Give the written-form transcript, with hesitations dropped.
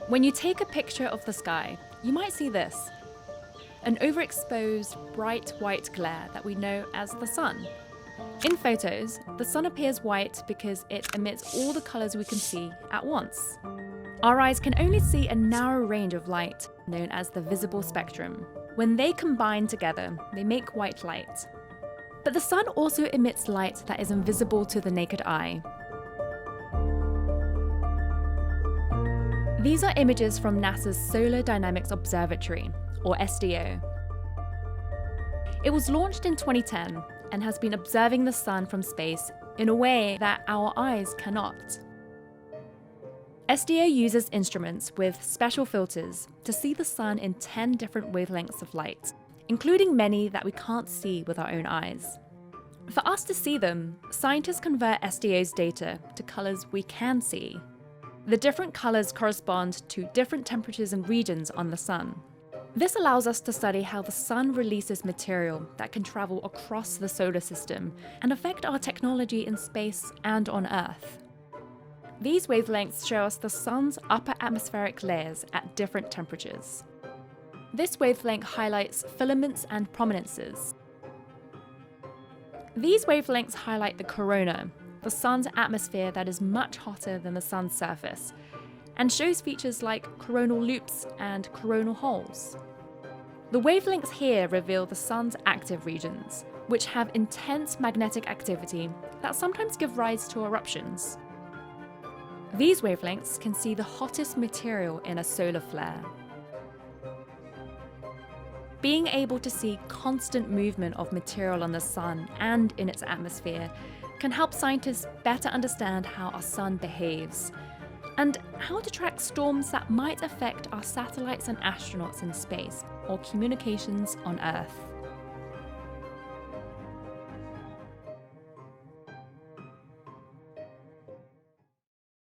When you take a picture of the sky, you might see this: an overexposed, bright white glare that we know as the sun. In photos, the sun appears white because it emits all the colours we can see at once. Our eyes can only see a narrow range of light, known as the visible spectrum. When they combine together, they make white light. But the sun also emits light that is invisible to the naked eye. These are images from NASA's Solar Dynamics Observatory, or SDO. It was launched in 2010 and has been observing the sun from space in a way that our eyes cannot. SDO uses instruments with special filters to see the sun in 10 different wavelengths of light, including many that we can't see with our own eyes. For us to see them, scientists convert SDO's data to colours we can see. The different colours correspond to different temperatures and regions on the sun. This allows us to study how the sun releases material that can travel across the solar system and affect our technology in space and on Earth. These wavelengths show us the sun's upper atmospheric layers at different temperatures. This wavelength highlights filaments and prominences. These wavelengths highlight the corona, the sun's atmosphere that is much hotter than the sun's surface, and shows features like coronal loops and coronal holes. The wavelengths here reveal the sun's active regions, which have intense magnetic activity that sometimes give rise to eruptions. These wavelengths can see the hottest material in a solar flare. Being able to see constant movement of material on the sun and in its atmosphere can help scientists better understand how our sun behaves, and how to track storms that might affect our satellites and astronauts in space or communications on Earth.